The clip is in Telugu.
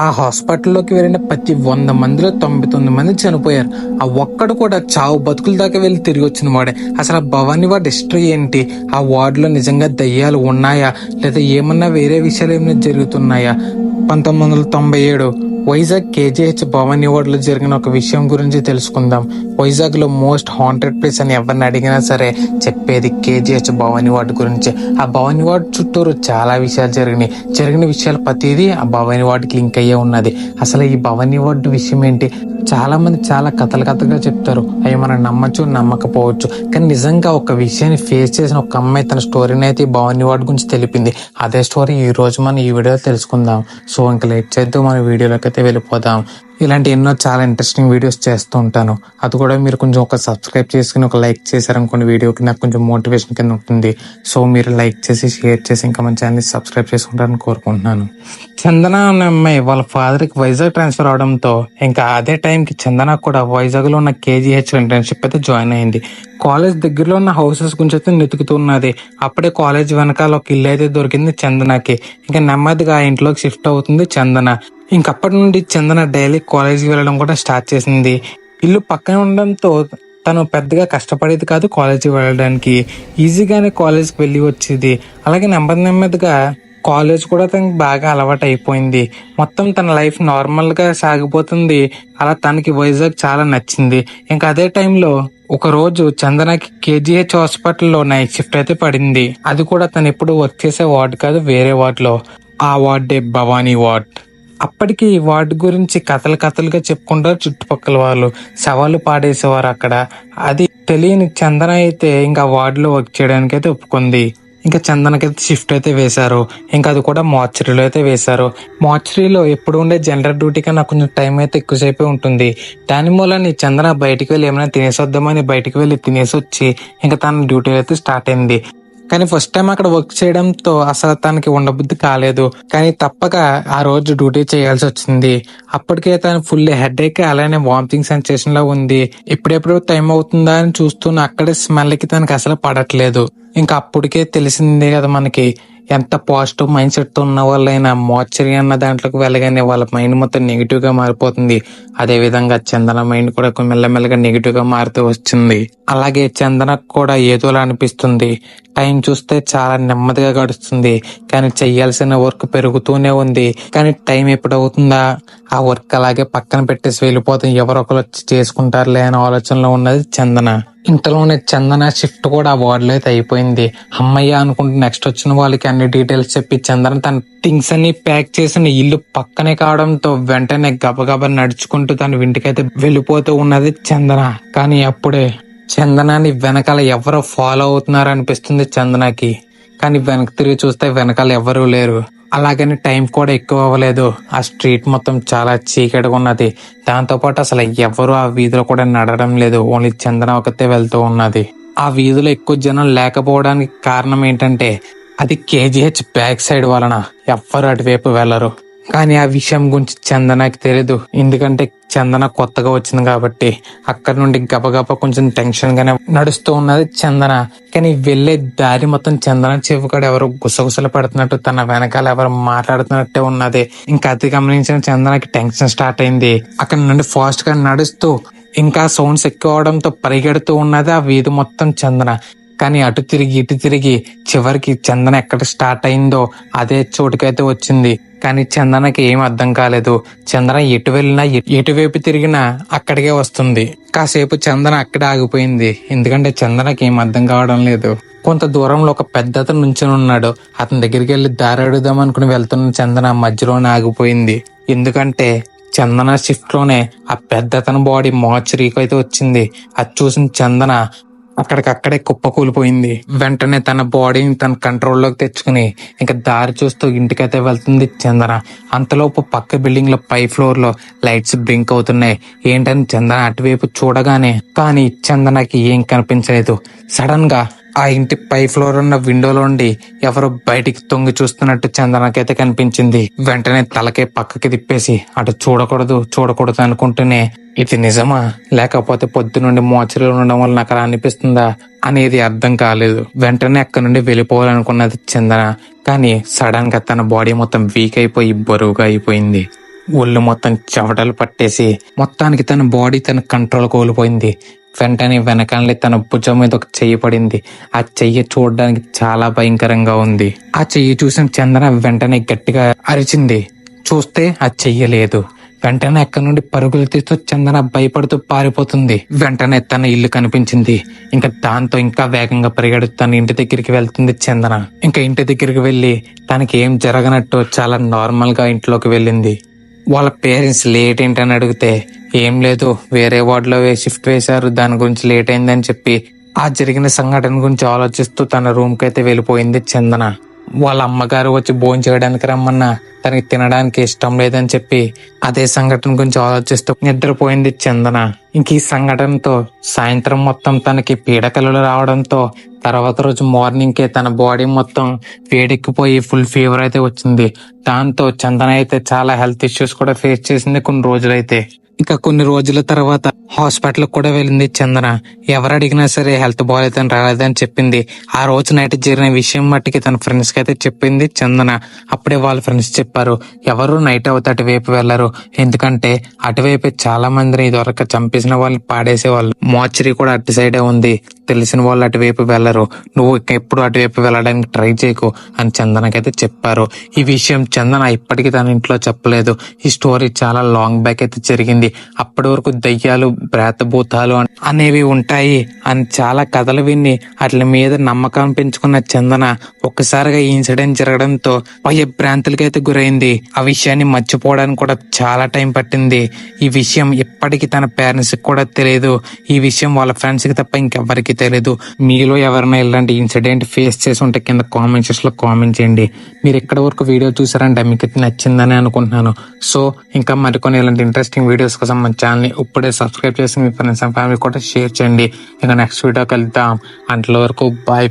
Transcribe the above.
ఆ హాస్పిటల్లోకి వెళ్ళిన ప్రతి 100 మందిలో 99 మంది చనిపోయారు. ఆ ఒక్కడు కూడా చావు బతుకుల దాకా వెళ్ళి తిరిగి వచ్చిన వాడే. అసలు ఆ భవానీ వార్డ్ హిస్టరీ ఏంటి? ఆ వార్డులో నిజంగా దయ్యాలు ఉన్నాయా, లేదా ఏమన్నా వేరే విషయాలు ఏమైనా జరుగుతున్నాయా? 1997 వైజాగ్ కేజీహెచ్ భవానీ వార్డులో జరిగిన ఒక విషయం గురించి తెలుసుకుందాం. వైజాగ్ లో మోస్ట్ హాంటెడ్ ప్లేస్ అని ఎవరిని అడిగినా సరే చెప్పేది కేజీహెచ్ భవానీ వార్డు గురించి. ఆ భవానీ వార్డు చుట్టూరు చాలా విషయాలు జరిగిన విషయాలు ప్రతిదీ ఆ భవానీ వార్డుకి లింక్ అయ్యే ఉన్నది. అసలు ఈ భవానీ వార్డు విషయం ఏంటి? చాలా మంది చాలా కథలుగా చెప్తారు. అవి మనం నమ్మచ్చు, నమ్మకపోవచ్చు. కానీ నిజంగా ఒక విషయాన్ని ఫేస్ చేసిన ఒక అమ్మాయి తన స్టోరీని అయితే ఈ భవానీ వార్డు గురించి తెలిపింది. అదే స్టోరీ ఈ రోజు మనం ఈ వీడియోలో తెలుసుకుందాం. సో ఇంకా లేట్ చేద్దాం, మన వీడియోలోకి అయితే వెళ్ళిపోదాం. ఇలాంటి ఎన్నో చాలా ఇంట్రెస్టింగ్ వీడియోస్ చేస్తూ ఉంటాను. అది కూడా మీరు కొంచెం ఒక సబ్స్క్రైబ్ చేసుకుని ఒక లైక్ చేశారనుకోండి వీడియోకి నాకు కొంచెం మోటివేషన్ కింద ఉంటుంది. సో మీరు లైక్ చేసి షేర్ చేసి ఇంకా మన ఛానల్ని సబ్స్క్రైబ్ చేసుకుంటారని కోరుకుంటున్నాను. చందన అనే అమ్మాయి వాళ్ళ ఫాదర్కి వైజాగ్ ట్రాన్స్ఫర్ అవడంతో ఇంకా అదే టైంకి చందన కూడా వైజాగ్లో ఉన్న కేజీహెచ్ ఇంటర్న్షిప్ అయితే జాయిన్ అయింది. కాలేజ్ దగ్గరలో ఉన్న హౌసెస్ గురించి అయితే వెతుకుతున్నది. అప్పుడే కాలేజ్ వెనకాల ఒక ఇల్లు అయితే దొరికింది చందనకి. ఇంకా నెమ్మదిగా ఆ ఇంట్లోకి షిఫ్ట్ అవుతుంది చందన. ఇంకప్పటి నుండి చందన డైలీ కాలేజీకి వెళ్ళడం కూడా స్టార్ట్ చేసింది. ఇల్లు పక్కన ఉండడంతో తను పెద్దగా కష్టపడేది కాదు కాలేజీకి వెళ్ళడానికి. ఈజీగానే కాలేజ్కి వెళ్ళి వచ్చేది. అలాగే నెమ్మదిగా కాలేజ్ కూడా తనకి బాగా అలవాటు అయిపోయింది. మొత్తం తన లైఫ్ నార్మల్ గా సాగిపోతుంది. అలా తనకి వైజాగ్ చాలా నచ్చింది. ఇంకా అదే టైంలో ఒక రోజు చందనకి కేజీహెచ్ హాస్పిటల్లో నైట్ షిఫ్ట్ అయితే పడింది. అది కూడా తను ఎప్పుడు వర్క్ చేసే వార్డు కాదు, వేరే వార్డులో. ఆ వార్డే భవానీ వార్డ్. అప్పటికి ఈ వార్డు గురించి కథలుగా చెప్పుకుంటారు చుట్టుపక్కల వాళ్ళు. శవాలు పాడేసేవారు అక్కడ. అది తెలియని చందన అయితే ఇంకా వార్డులో వర్క్ చేయడానికి అయితే ఒప్పుకుంది. ఇంకా చందనకైతే షిఫ్ట్ అయితే వేశారు. ఇంకా అది కూడా మార్చరీలో అయితే వేశారు. మార్చరీలో ఎప్పుడు ఉండే జనరల్ డ్యూటీ కన్నా కొంచెం టైం అయితే ఎక్కువసేపే ఉంటుంది. దాని మూలని చందన బయటికి వెళ్ళి ఏమైనా తినేసొద్దామని బయటికి వెళ్ళి తినేసి వచ్చి ఇంకా తన డ్యూటీ అయితే స్టార్ట్ అయింది. కానీ ఫస్ట్ టైం అక్కడ వర్క్ చేయడంతో అసలు తనకి ఉండబుద్ధి కాలేదు. కానీ తప్పక ఆ రోజు డ్యూటీ చేయాల్సి వచ్చింది. అప్పటికే తను ఫుల్ హెడేక్ అలానే వామిటింగ్ సెన్సేషన్ లో ఉంది. ఎప్పుడెప్పుడు టైం అవుతుందా అని చూస్తున్న అక్కడే స్మెల్ కి తనకి అసలు పడట్లేదు. ఇంకా అప్పటికే తెలిసిందే కదా మనకి, ఎంత పాజిటివ్ మైండ్ సెట్ తో ఉన్న వాళ్ళైనా మార్చరీ అన్న దాంట్లోకి వెళ్ళగానే వాళ్ళ మైండ్ మొత్తం నెగిటివ్ గా మారిపోతుంది. అదే విధంగా చందన మైండ్ కూడా మెల్లమెల్లగా నెగిటివ్ గా మారుతూ వచ్చింది. అలాగే చందనకు కూడా ఏదోలా అనిపిస్తుంది. టైం చూస్తే చాలా నెమ్మదిగా గడుస్తుంది. కానీ చెయ్యాల్సిన వర్క్ పెరుగుతూనే ఉంది. కానీ టైం ఎప్పుడు అవుతుందా, ఆ వర్క్ అలాగే పక్కన పెట్టేసి వెళ్ళిపోతుంది, ఎవరొకరు వచ్చి చేసుకుంటారులే అనే ఆలోచనలో ఉన్నది చందన. ఇంతలోనే చందన షిఫ్ట్ కూడా ఆ వార్డులో అయితే అయిపోయింది. అమ్మయ్య అనుకుంటూ నెక్స్ట్ వచ్చిన వాళ్ళకి అన్ని డీటెయిల్స్ చెప్పి చందన తన థింగ్స్ అన్ని ప్యాక్ చేసిన ఇల్లు పక్కనే కావడంతో వెంటనే గబగబా నడుచుకుంటూ తన ఇంటికైతే వెళ్ళిపోతూ ఉన్నది చందన. కానీ అప్పుడే చందనాన్ని వెనకాల ఎవరో ఫాలో అవుతున్నారు అనిపిస్తుంది చందనకి. కానీ వెనక్కి తిరిగి చూస్తే వెనకాల ఎవరూ లేరు. అలాగని టైం కూడా ఎక్కువ అవ్వలేదు. ఆ స్ట్రీట్ మొత్తం చాలా చీకటిగా ఉన్నది. దాంతో పాటు అసలు ఎవరు ఆ వీధిలో కూడా నడవడం లేదు. ఓన్లీ చందన ఒకతే వెళ్తూ ఉన్నది. ఆ వీధిలో ఎక్కువ జనం లేకపోవడానికి కారణం ఏంటంటే అది కేజీహెచ్ బ్యాక్ సైడ్ వలన ఎవ్వరు అటువైపు వెళ్లరు. కానీ ఆ విషయం గురించి చందనకి తెలీదు. ఎందుకంటే చందన కొత్తగా వచ్చింది కాబట్టి. అక్కడ నుండి గబగబా కొంచెం టెన్షన్ గానే నడుస్తూ ఉన్నది చందన. కానీ వెళ్లే దారి మొత్తం చందన చెవికాడ ఎవరు గుసగుసలు పడుతున్నట్టు, తన వెనకాల ఎవరు మాట్లాడుతున్నట్టే ఉన్నది. ఇంకా అది గమనించిన చందనకి టెన్షన్ స్టార్ట్ అయింది. అక్కడ నుండి ఫాస్ట్ గా నడుస్తూ ఇంకా సౌండ్స్ ఎక్కువ అవడంతో పరిగెడుతూ ఉన్నది ఆ వీధి మొత్తం చందన. కానీ అటు తిరిగి ఇటు తిరిగి చివరికి చందన ఎక్కడ స్టార్ట్ అయిందో అదే చోటుకైతే వచ్చింది. కానీ చందనకి ఏం అర్థం కాలేదు. చందన ఎటు వెళ్ళినా ఎటువైపు తిరిగినా అక్కడికే వస్తుంది. కాసేపు చందన అక్కడే ఆగిపోయింది. ఎందుకంటే చందనకి ఏం అర్థం కావడం లేదు. కొంత దూరంలో ఒక పెద్ద అతను నుంచుని ఉన్నాడు. అతని దగ్గరికి వెళ్ళి దారి అడుగుదాం అనుకుని వెళ్తున్న చందన మధ్యలోనే ఆగిపోయింది. ఎందుకంటే చందన షిఫ్ట్ లోనే ఆ పెద్ద అతని బాడీ మార్చరీకి అయితే వచ్చింది. అది చూసిన చందన అక్కడికక్కడే కుప్పకూలిపోయింది. వెంటనే తన బాడీని తన కంట్రోల్లోకి తెచ్చుకుని ఇంకా దారి చూస్తూ ఇంటికైతే వెళ్తుంది చందన. అంతలోపు పక్క బిల్డింగ్ లో పై ఫ్లోర్ లో లైట్స్ బ్లింక్ అవుతున్నాయి. ఏంటని చందన అటువైపు చూడగానే కానీ చందనకి ఏం కనిపించలేదు. సడన్ గా ఆ ఇంటి పై ఫ్లోర్ ఉన్న విండోలోండి ఎవరో బయటికి తొంగి చూస్తున్నట్టు చందనకైతే కనిపించింది. వెంటనే తలకే పక్కకి తిప్పేసి అటు చూడకూడదు అనుకుంటూనే ఇది నిజమా లేకపోతే పొద్దు నుండి మోచరీలో ఉండడం వల్ల నాకు అలా అనిపిస్తుందా అనేది అర్థం కాలేదు. వెంటనే అక్కడి నుండి వెళ్ళిపోవాలనుకున్నది చందన. కానీ సడన్ గా తన బాడీ మొత్తం వీక్ అయిపోయి బరువుగా అయిపోయింది. ఒళ్ళు మొత్తం చెమటలు పట్టేసి మొత్తానికి తన బాడీ తన కంట్రోల్ కోల్పోయింది. వెంటనే వెనకాలే తన భుజం మీద ఒక చెయ్యి పడింది. ఆ చెయ్యి చూడడానికి చాలా భయంకరంగా ఉంది. ఆ చెయ్యి చూసిన చందన వెంటనే గట్టిగా అరిచింది. చూస్తే ఆ చెయ్యి లేదు. వెంటనే అక్కడి నుండి పరుగులు తీస్తూ చందన భయపడుతూ పారిపోతుంది. వెంటనే తన ఇల్లు కనిపించింది. ఇంకా దాంతో ఇంకా వేగంగా పరిగెడుతూ తన ఇంటి దగ్గరికి వెళ్తుంది చందన. ఇంకా ఇంటి దగ్గరికి వెళ్ళి తనకి ఏం జరగనట్టు చాలా నార్మల్ గా ఇంట్లోకి వెళ్ళింది. వాళ్ళ పేరెంట్స్ లేట్ ఏంటని అడిగితే ఏం లేదు, వేరే వార్డులో షిఫ్ట్ వేశారు, దాని గురించి లేట్ అయిందని చెప్పి ఆ జరిగిన సంఘటన గురించి ఆలోచిస్తూ తన రూమ్ కి అయితే వెళ్ళిపోయింది చందన. వాళ్ళ అమ్మగారు వచ్చి భోజనం చేయడానికి రమ్మన్నా తనకి తినడానికి ఇష్టం లేదని చెప్పి అదే సంఘటన గురించి ఆలోచిస్తూ నిద్రపోయింది చందన. ఇంక ఈ సంఘటనతో సాయంత్రం మొత్తం తనకి పీడకలలు రావడంతో తర్వాత రోజు మార్నింగ్ కే తన బాడీ మొత్తం వేడెక్కిపోయి ఫుల్ ఫీవర్ అయితే వచ్చింది. దాంతో చందన అయితే చాలా హెల్త్ ఇష్యూస్ కూడా ఫేస్ చేసింది కొన్ని రోజులైతే. ఇక కొన్ని రోజుల తర్వాత హాస్పిటల్ కూడా వెళ్ళింది చందన. ఎవరు అడిగినా సరే హెల్త్ బాగాలేదని రాలేదని చెప్పింది. ఆ రోజు నైట్ జరిగిన విషయం మట్టికి తన ఫ్రెండ్స్ కి అయితే చెప్పింది చందన. అప్పుడే వాళ్ళ ఫ్రెండ్స్ చెప్పారు, ఎవరు నైట్ అవుతే అటువైపు వెళ్లరు, ఎందుకంటే అటువైపు చాలా మందిని ఇదివరకు చంపేసిన వాళ్ళు పాడేసేవాళ్ళు, మార్చరీ కూడా అటు సైడే ఉంది, తెలిసిన వాళ్ళు అటువైపు వెళ్లరు, నువ్వు ఎప్పుడు అటువైపు వెళ్ళడానికి ట్రై చేయకు అని చందనకైతే చెప్పారు. ఈ విషయం చందన ఇప్పటికీ తన ఇంట్లో చెప్పలేదు. ఈ స్టోరీ చాలా లాంగ్ బ్యాక్ అయితే జరిగింది. అప్పటి వరకు దయ్యాలు, ప్రేతభూతాలు అనేవి ఉంటాయి అని చాలా కథలు విని వాటి మీద నమ్మకం పెంచుకున్న చందన ఒక్కసారిగా ఈ ఇన్సిడెంట్ జరగడంతో భ్రాంతులకైతే గురైంది. ఆ విషయాన్ని మర్చిపోవడానికి కూడా చాలా టైం పట్టింది. ఈ విషయం ఇప్పటికీ తన పేరెంట్స్ కి కూడా తెలియదు. ఈ విషయం వాళ్ళ ఫ్రెండ్స్ కి తప్ప ఇంకెవ్వరికి తెలియదు. మీలో ఎవరైనా ఇలాంటి ఇన్సిడెంట్ ఫేస్ చేసి ఉంటే కింద కామెంట్ సెక్షన్ లో కామెంట్ చేయండి. మీరు ఎక్కడి వరకు వీడియో చూసారంటే మీకు నచ్చిందని అనుకుంటున్నాను. సో ఇంకా మరికొన్ని ఇలాంటి ఇంట్రెస్టింగ్ వీడియోస్ కోసం మన ఛానల్ ని ఇప్పుడే సబ్స్క్రైబ్ చేసి మీ ఫ్రెండ్స్ అండ్ ఫ్యామిలీ కూడా షేర్ చేయండి. ఇంకా నెక్స్ట్ వీడియో కలుద్దాం. అంతలో వరకు బాయ్.